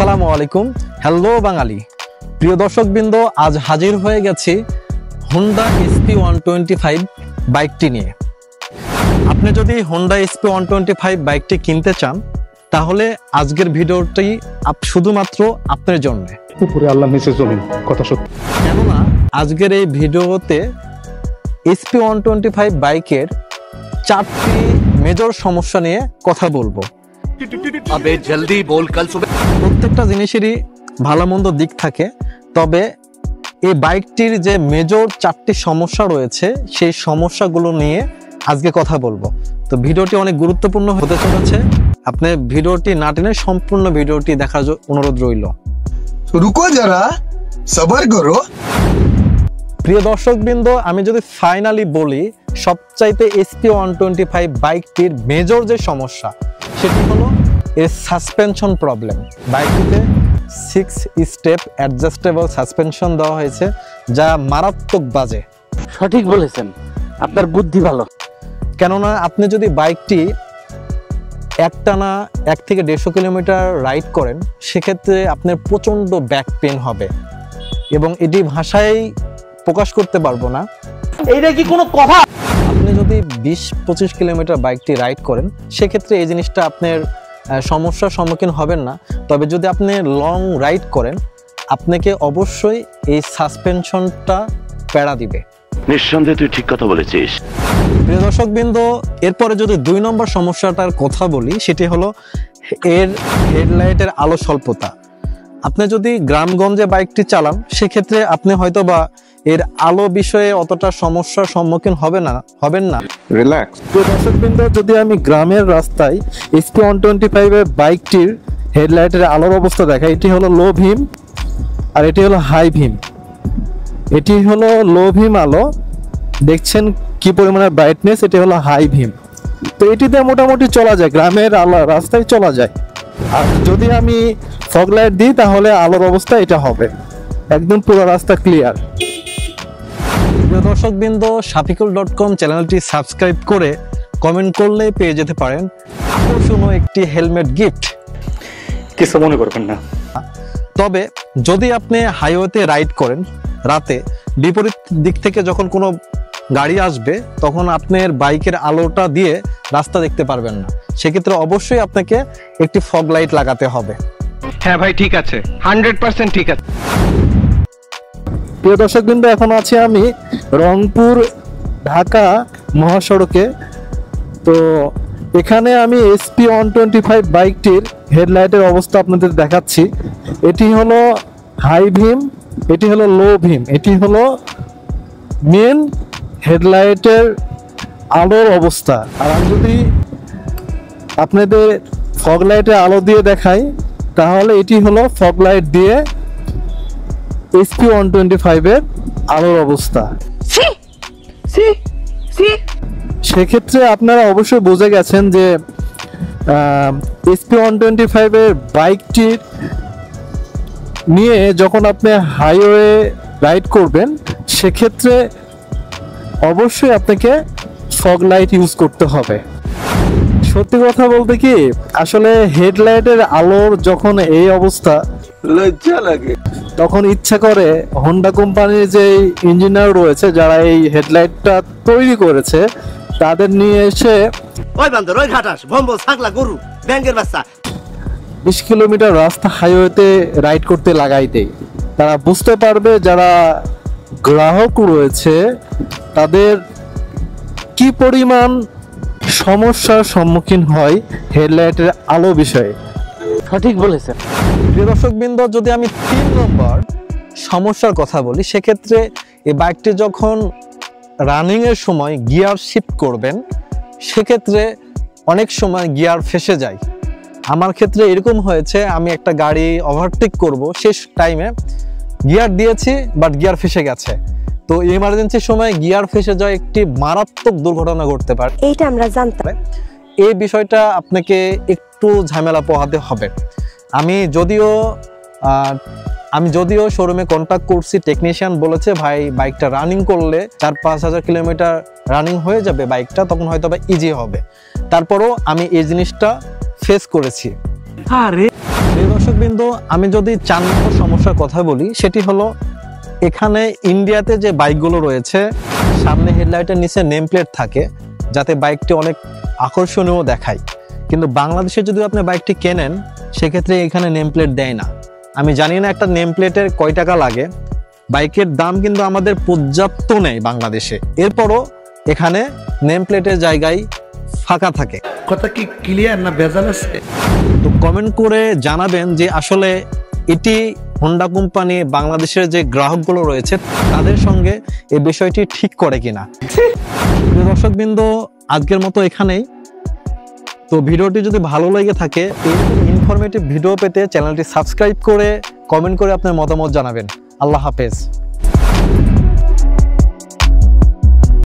আসসালামু আলাইকুম। হ্যালো বাঙালি প্রিয় দর্শকবৃন্দ, আজ হাজির হয়ে গেছি হোন্ডা SP125 বাইকটি নিয়ে। আপনি যদি হোন্ডা SP125 বাইকটি কিনতে চান তাহলে আজকের ভিডিওটি শুধুমাত্র আপনার জন্য। উপরে আল্লাহ নিচে জমিন, কথা সত্য। কেননা আজকের এই ভিডিওতে SP125 বাইকের 4টি মেজর সমস্যা নিয়ে কথা বলবো। अबे जल्दी बोल, कल सुबह। প্রত্যেকটা জিনিসেরই ভালো মন্দ দিক থাকে, তবে এই বাইকটির যে মেজর 4টি সমস্যা রয়েছে সেই সমস্যাগুলো নিয়ে আজকে কথা বলবো। তো ভিডিওটি অনেক গুরুত্বপূর্ণ হতে চলেছে, আপনি ভিডিওটি না টেনে সম্পূর্ণ ভিডিওটি দেখার অনুরোধ রইল। রুকো যারা, সবার করো। প্রিয় দর্শকবৃন্দ, আমি যদি ফাইনালি বলি সবচাইতে SP125 বাইকটির মেজর যে সমস্যা সেটি হলো এর সাসপেনশন প্রবলেম। বাইকটিতে 6 স্টেপ অ্যাডজাস্টেবল সাসপেনশন দেওয়া হয়েছে, যা মারাত্মক বাজে। সঠিক বলেছেন, আপনার বুদ্ধি ভালো। কেননা আপনি যদি বাইকটি একটানা 1 থেকে 150 কিলোমিটার রাইড করেন সেক্ষেত্রে আপনার প্রচণ্ড ব্যাক পেন হবে এবং এটি ভাষায় প্রকাশ করতে পারবো না। এইটা কি কোনো কথা? আপনি যদি 20-25 কিলোমিটার বাইকটি রাইড করেন সেক্ষেত্রে এই জিনিসটা আপনার সমস্যার সম্মুখীন হবেন না। তবে যদি আপনি লং রাইড করেন আপনাকে অবশ্যই এই সাসপেনশনটা প্যারা দিবে। নিঃসন্দেহে তুই ঠিক কথা বলেছিস। প্রিয় দর্শকবৃন্দ, এরপরে যদি 2 নম্বর সমস্যাটার কথা বলি সেটি হলো এর হেডলাইটের আলো স্বল্পতা। আপনি যদি গ্রামগঞ্জে বাইকটি চালান সেক্ষেত্রে আপনি হয়তো বা এর আলো বিষয়ে অতটা সমস্যার সম্মুখীন হবেন না। রিল্যাক্স। প্রিয় দর্শকবৃন্দ, যদি আমি গ্রামের রাস্তায় SP125 এর বাইকটির হেডলাইটের আলোর অবস্থা দেখাই, এটি হলো লো ভিম আর এটি হলো হাই ভিম। এটি হলো লো ভিম আলো, দেখছেন কি পরিমাণে ব্রাইটনেস, এটি হলো হাই ভিম। তো এটিতে মোটামুটি চলা যায়, গ্রামের আলো রাস্তায় চলা যায়। আর যদি আমি ফগ লাইট দিই তাহলে আলোর অবস্থা এটা হবে, একদম পুরো রাস্তা ক্লিয়ার। প্রিয় দর্শকবৃন্দ, shafiqul.com চ্যানেলটি সাবস্ক্রাইব করে কমেন্ট করলে পেয়ে যেতে পারেন আকর্ষণীয় একটি হেলমেট গিফট। কিছু মনে করবেন না। তবে যদি আপনি হাইওয়েতে রাইড করেন রাতে, বিপরীত দিক থেকে যখন কোনো গাড়ি আসবে তখন আপনার বাইকের আলোটা দিয়ে রাস্তা দেখতে পারবেন না, সেক্ষেত্রে অবশ্যই আপনাকে একটি ফগ লাইট লাগাতে হবে। হ্যাঁ ভাই, ঠিক আছে, 100% ঠিক আছে। প্রিয় দর্শকবৃন্দ, এখন আছি আমি রংপুর ঢাকা মহাসড়কে। তো এখানে আমি SP125 বাইকটির হেডলাইটের অবস্থা আপনাদের দেখাচ্ছি। এটি হলো হাই ভিম, এটি হলো লো ভিম, এটি হলো মেন হেডলাইটের আলোর অবস্থা। আর আমি যদি আপনাদের ফগ লাইটের আলো দিয়ে দেখাই তাহলে এটি হলো ফগ লাইট দিয়ে SP125 এর আলোর অবস্থা। সেক্ষেত্রে আপনারা অবশ্যই বুঝে গেছেন যে SP125 এর বাইকটির নিয়ে যখন আপনি হাইওয়ে রাইড করবেন সেক্ষেত্রে অবশ্যই আপনাকে ফগ লাইট ইউজ করতে হবে। সত্যি কথা বলতে কি, আসলে হেডলাইটের আলোর যখন এই অবস্থা, লজ্জা লাগে, তখন ইচ্ছা করে হোন্ডা কোম্পানির যে ইঞ্জিনিয়ার রয়েছে যারা এই হেডলাইটটা তৈরি করেছে তাদের নিয়ে এসে ওই বান্দর, ওই ঘাটাস, ভম্বল, ছাগলা, গরু, ব্যাঙের বাচ্চা 20 কিলোমিটার রাস্তা হাইওয়েতে রাইড করতে লাগাই দেয়। তারা বুঝতে পারবে যারা গ্রাহক রয়েছে তাদের কি পরিমাণ সমস্যার সম্মুখীন হয় হেডলাইটের আলো বিষয়ে। সঠিক বলেছেন। প্রিয় দর্শকবৃন্দ, যদি আমি 3 নম্বর সমস্যার কথা বলি সেক্ষেত্রে এই বাইকটি যখন রানিংয়ের সময় গিয়ার শিফট করবেন সেক্ষেত্রে অনেক সময় গিয়ার ফেসে যায়। আমার ক্ষেত্রে এরকম হয়েছে, আমি একটা গাড়ি ওভারটেক করব, শেষ টাইমে গিয়ার দিয়েছি বাট গিয়ার ফেসে গেছে। তো ইমার্জেন্সির সময় গিয়ার ফেসে যায় একটি মারাত্মক দুর্ঘটনা ঘটতে পারে। এইটা আমরা জানতাম। এই বিষয়টা আপনাকে একটু ঝামেলা পোহাতে হবে। আমি যদিও শোরুমে কন্ট্যাক্ট করছি, টেকনিশিয়ান বলেছে ভাই বাইকটা রানিং করলে 4-5 হাজার কিলোমিটার রানিং হয়ে যাবে বাইকটা, তখন হয়তো বা ইজি হবে। তারপরও আমি এই জিনিসটা ফেস করেছি। আরে দর্শক দর্শকবৃন্দ, আমি যদি 4 নম্বর সমস্যার কথা বলি, সেটি হলো এখানে ইন্ডিয়াতে যে বাইকগুলো রয়েছে সামনে হেডলাইটের নিচে নেম প্লেট থাকে যাতে বাইকটি অনেক আকর্ষণীয় দেখায়, কিন্তু বাংলাদেশে যদি আপনি বাইকটি কেনেন সেক্ষেত্রে এখানে নেম প্লেট দেয় না। আমি জানি না একটা নেম প্লেটের কয় টাকা লাগে, বাইকের দাম কিন্তু আমাদের পর্যাপ্ত নেই বাংলাদেশে, এরপরও এখানে নেম প্লেটের জায়গায় ফাঁকা থাকে। কথা কি ক্লিয়ার না ভেজাল আছে? তো কমেন্ট করে জানাবেন যে আসলে এটি হোন্ডা কোম্পানি বাংলাদেশের যে গ্রাহকগুলো রয়েছে তাদের সঙ্গে এই বিষয়টি ঠিক করে কিনা। প্রিয় দর্শকবৃন্দ, আজকের মতো এখানেই। তো ভিডিওটি যদি ভালো লেগে থাকে, এরকম ইনফরমেটিভ ভিডিও পেতে চ্যানেলটি সাবস্ক্রাইব করে কমেন্ট করে আপনার মতামত জানাবেন। আল্লাহ হাফেজ।